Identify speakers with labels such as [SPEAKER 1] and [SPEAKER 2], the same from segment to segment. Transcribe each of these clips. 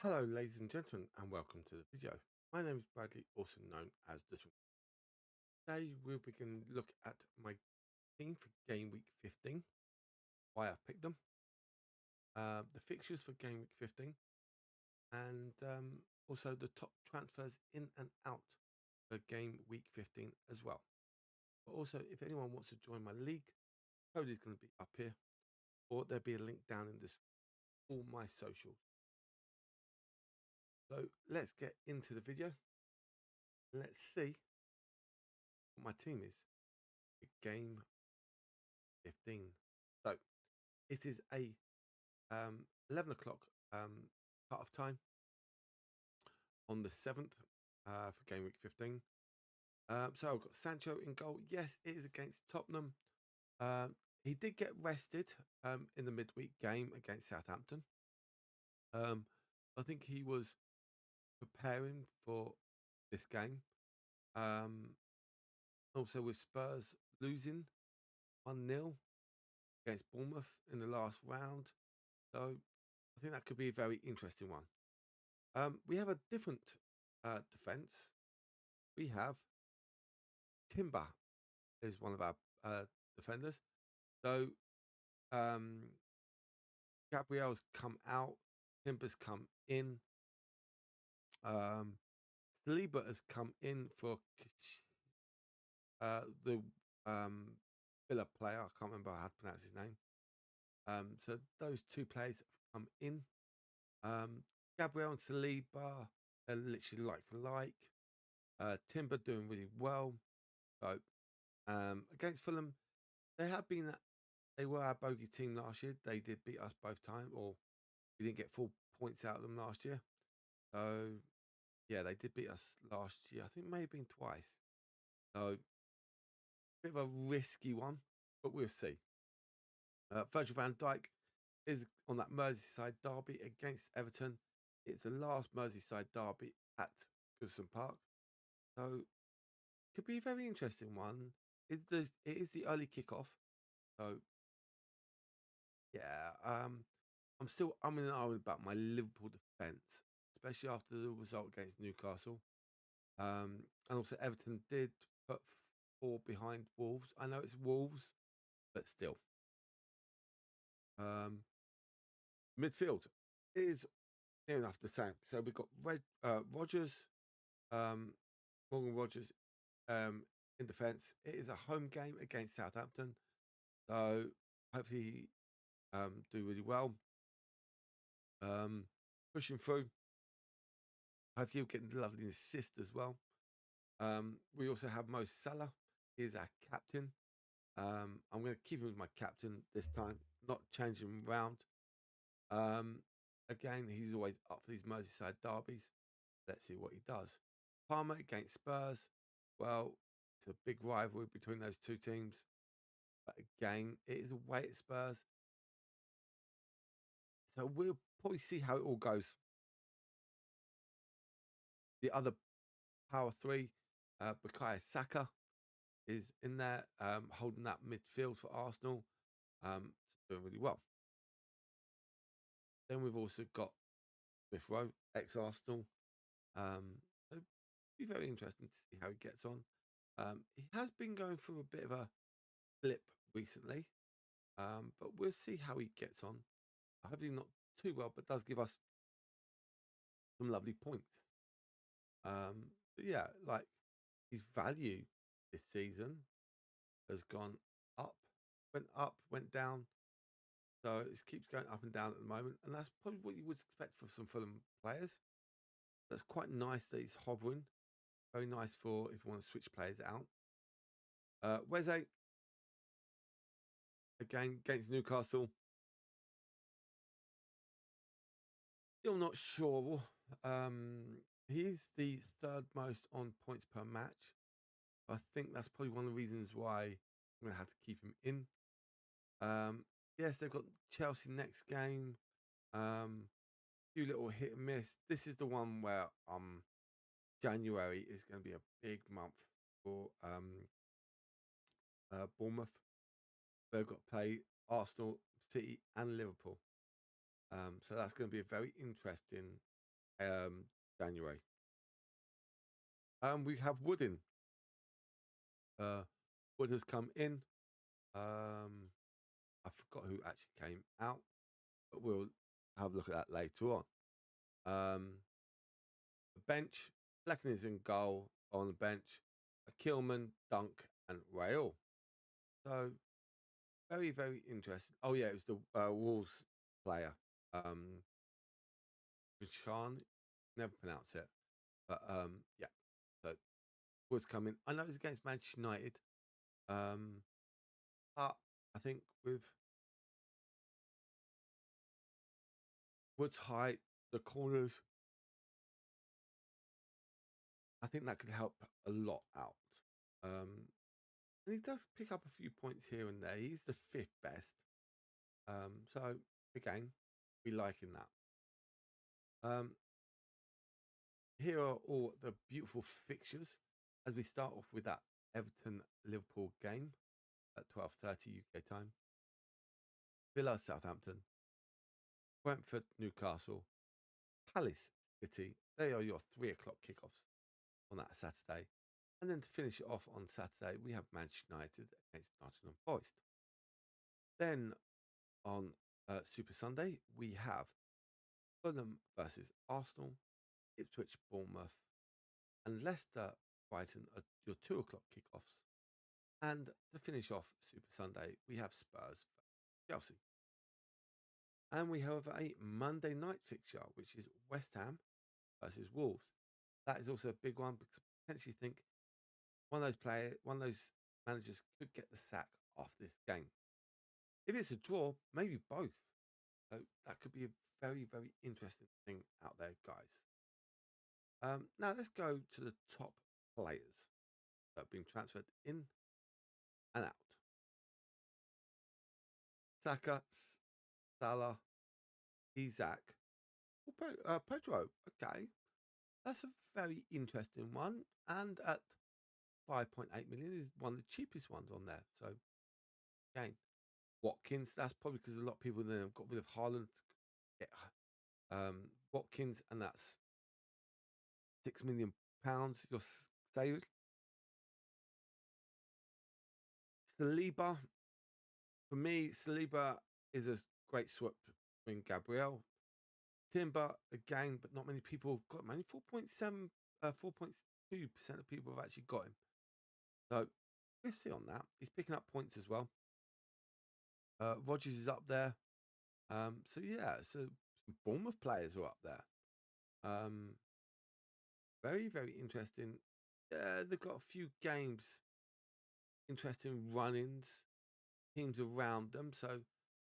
[SPEAKER 1] Hello, ladies and gentlemen, and welcome to the video. My name is Bradley, also known as the Swim. Today, we'll begin to look at my team for game week 15, why I picked them, the fixtures for game week 15, and also the top transfers in and out for game week 15 as well. But also, if anyone wants to join my league, code is going to be up here, or there'll be a link down in this all my socials. So let's get into the video. Let's see what my team is. Game 15. So it is a 11 o'clock cut-off time on the 7th for game week 15. So I've got Sancho in goal. Yes, it is against Tottenham. He did get rested in the midweek game against Southampton. I think he was preparing for this game. Also with Spurs losing 1-0 against Bournemouth in the last round. So I think that could be a very interesting one. We have a different defence. We have Timber is one of our defenders. So Gabriel's come out. Timber's come in. Saliba has come in for the Villa player. I can't remember how to pronounce his name. So those two players have come in. Gabriel and Saliba are literally like for like. Timber doing really well. So against Fulham, they were our bogey team last year. They did beat us both times, or we didn't get full points out of them last year. So yeah, they did beat us last year. I think it may have been twice. So bit of a risky one, but we'll see. Virgil van Dijk is on that Merseyside Derby against Everton. It's the last Merseyside Derby at Goodison Park. So could be a very interesting one. It is the early kickoff. So yeah, I'm still umming and ahhing about my Liverpool defence, especially after the result against Newcastle. And also Everton did put 4 behind Wolves. I know it's Wolves, but still. Midfield is near enough the same. So we've got Rodgers, Morgan Rodgers in defence. It is a home game against Southampton. So hopefully do really well. Pushing through. Hopefully he'll get the lovely assist as well. We also have Mo Salah. He is our captain. I'm going to keep him as my captain this time, not changing him around. Again, he's always up for these Merseyside derbies. Let's see what he does. Palmer against Spurs. Well, it's a big rivalry between those two teams. But again, it is away at Spurs. So we'll probably see how it all goes. The other power three, Bukayo Saka, is in there holding that midfield for Arsenal. Doing really well. Then we've also got Smith Rowe, ex-Arsenal. So be very interesting to see how he gets on. He has been going through a bit of a blip recently, but we'll see how he gets on. Hopefully not too well, but does give us some lovely points. But yeah, like his value this season has gone up, went down. So it keeps going up and down at the moment. And that's probably what you would expect for some Fulham players. That's quite nice that he's hovering. Very nice for if you want to switch players out. Weze, again, against Newcastle. Still not sure. He's the third most on points per match. I think that's probably one of the reasons why I'm going to have to keep him in. Yes, they've got Chelsea next game. Few little hit and miss. This is the one where January is going to be a big month for Bournemouth. They've got to play Arsenal, City, and Liverpool. So that's going to be a very interesting January. We have Wood in. Wood has come in. I forgot who actually came out, but we'll have a look at that later on. The bench, Flecken is in goal on the bench. Kilman, Dunk, and Rail. So very, very interesting. Oh yeah, it was the Wolves player. Chan, never pronounce it. But yeah. So Wood's coming. I know it's against Manchester United. But I think with Wood's height, the corners, I think that could help a lot out. And he does pick up a few points here and there. He's the 5th best. So again, we liking that. Here are all the beautiful fixtures as we start off with that Everton Liverpool game at 12:30 UK time. Villa Southampton, Brentford Newcastle, Palace City. They are your 3 o'clock kickoffs on that Saturday. And then to finish it off on Saturday, we have Manchester United against Nottingham Forest. Then on Super Sunday, we have Fulham versus Arsenal, Ipswich Bournemouth, and Leicester Brighton are your 2 o'clock kickoffs. And to finish off Super Sunday, we have Spurs versus Chelsea. And we have a Monday night fixture, which is West Ham versus Wolves. That is also a big one because I potentially think one of those managers could get the sack off this game. If it's a draw, maybe both. So that could be a very, very interesting thing out there, guys. Now let's go to the top players that have been transferred in and out. Saka, Salah, Isaac, Pedro. Okay, that's a very interesting one. And at 5.8 million is one of the cheapest ones on there. So again, Watkins, that's probably because a lot of people then have got rid of Haaland to get Watkins, and that's £6 million you're saving. Saliba, for me, Saliba is a great swap between Gabriel. Timber, again, but not many people have got him. Only 4.2% of people have actually got him. So we'll see on that. He's picking up points as well. Rodgers is up there. So yeah, so some Bournemouth players are up there. Very, very interesting. They've got a few games, interesting run-ins, teams around them. So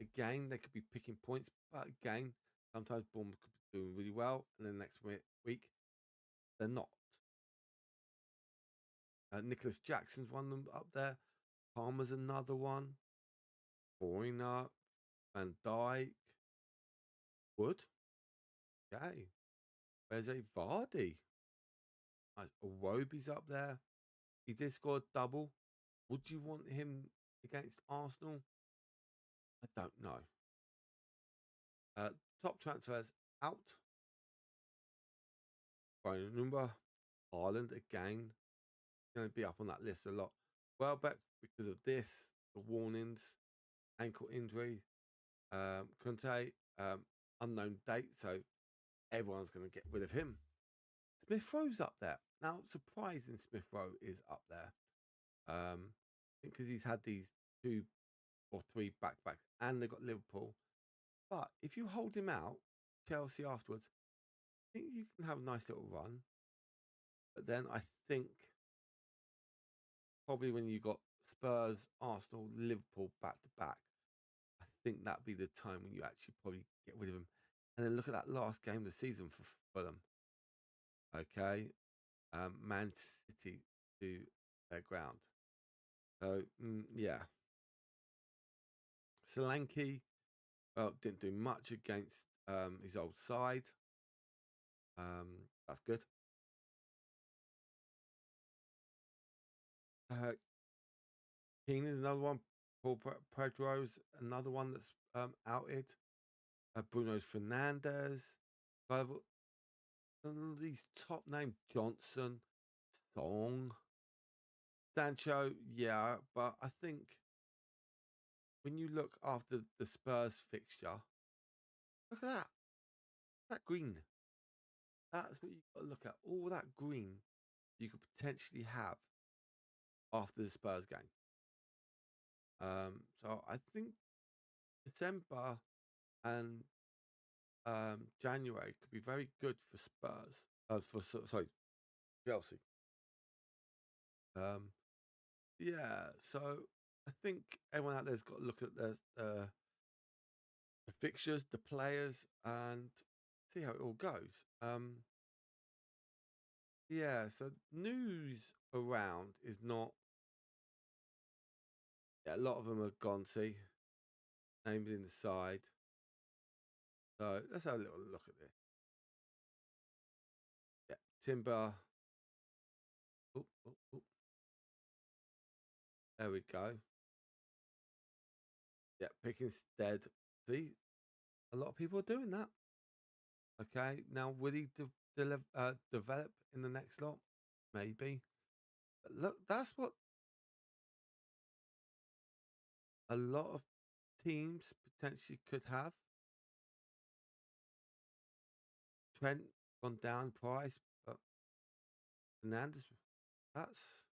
[SPEAKER 1] again, they could be picking points, but again, sometimes Bournemouth could be doing really well, and then next week they're not. Nicholas Jackson's one of them up there. Palmer's another one. Boyner, Van Dijk, Wood. Okay. There's a Vardy. Iwobi's up there. He did score a double. Would you want him against Arsenal? I don't know. Top transfers out. Brian Number, Haaland again. Going to be up on that list a lot. Welbeck, because of this, the warnings, ankle injury. Conte, unknown date, so everyone's going to get rid of him. Smith Rowe's up there. Now, surprising Smith Rowe is up there. Because he's had these 2 or 3 back-to-backs, and they've got Liverpool. But if you hold him out, Chelsea afterwards, I think you can have a nice little run. But then I think probably when you got Spurs, Arsenal, Liverpool back-to-back, I think that'd be the time when you actually probably get rid of him. And then look at that last game of the season for Fulham. Okay. Man City to their ground. So, yeah. Solanke, well, didn't do much against his old side. That's good. Keane is another one. Paul Pedro's another one that's outed. Bruno Fernandes. And these top name Johnson, Song, Sancho, yeah, but I think when you look after the Spurs fixture, look at that. That green. That's what you've got to look at. All that green you could potentially have after the Spurs game. So I think December and January could be very good for Spurs. Sorry, Chelsea. Yeah, so I think everyone out there's got to look at the fixtures, the players, and see how it all goes. Yeah, so news around is not. Yeah, a lot of them are gone. See, names inside. So let's have a little look at this. Yeah, Timber. Oop, oop, oop. There we go. Yeah, Pickinstead. See, a lot of people are doing that. Okay, now will he develop in the next lot? Maybe. But look, that's what a lot of teams potentially could have. Trent gone down price, but Fernandez, that's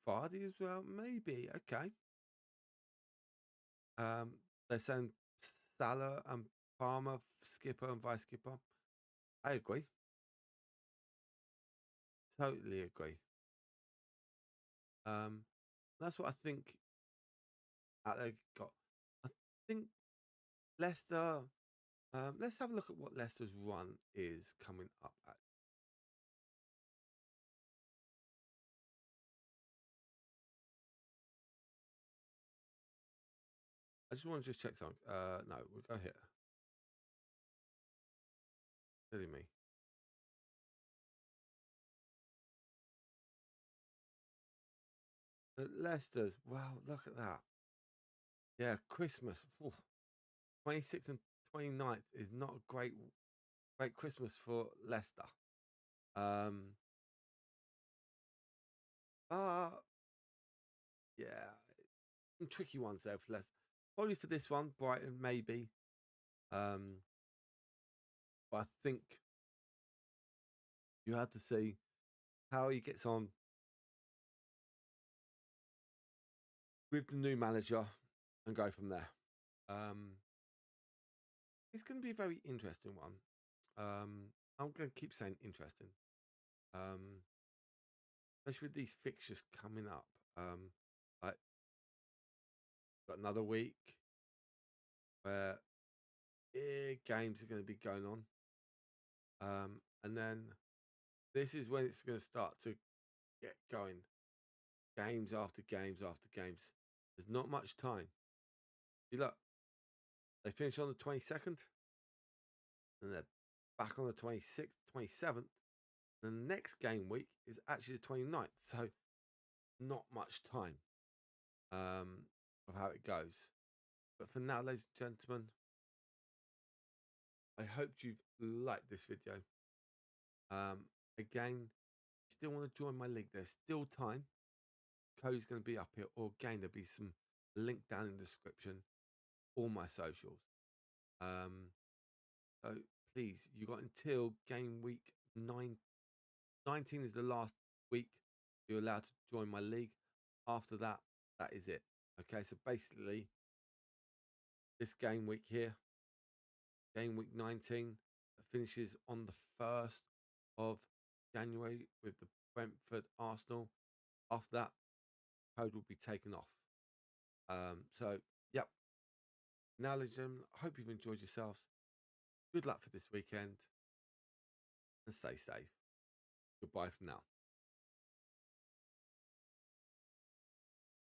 [SPEAKER 1] Vardy as well. Maybe okay. They're saying Salah and Palmer, skipper and vice skipper. I agree. Totally agree. That's what I think. They got. I think Leicester. Let's have a look at what Leicester's run is coming up at. I just want to just check something. No, we'll go here. Silly me. Leicester's. Wow, look at that. Yeah, Christmas. Oof. 26th and 29th is not a great Christmas for Leicester. Uh yeah, some tricky ones there for Leicester. Probably for this one, Brighton maybe. But I think you have to see how he gets on with the new manager and go from there. It's going to be a very interesting one. I'm going to keep saying interesting, especially with these fixtures coming up. Like got another week where big games are going to be going on, and then this is when it's going to start to get going. Games after games after games. There's not much time. You look, they finish on the 22nd, and they're back on the 26th, 27th. The next game week is actually the 29th. So not much time of how it goes. But for now, ladies and gentlemen, I hope you've liked this video. Again, if you still want to join my league, there's still time. Code's going to be up here, or again, there'll be some link down in the description. All my socials. So please, you got until game week 19 is the last week you're allowed to join my league. After that, that is it. Okay, so basically, this game week here, game week 19, finishes on the 1st of January with the Brentford Arsenal. After that, code will be taken off. So, yep. Now, ladies and gentlemen, I hope you've enjoyed yourselves. Good luck for this weekend and stay safe. Goodbye for now.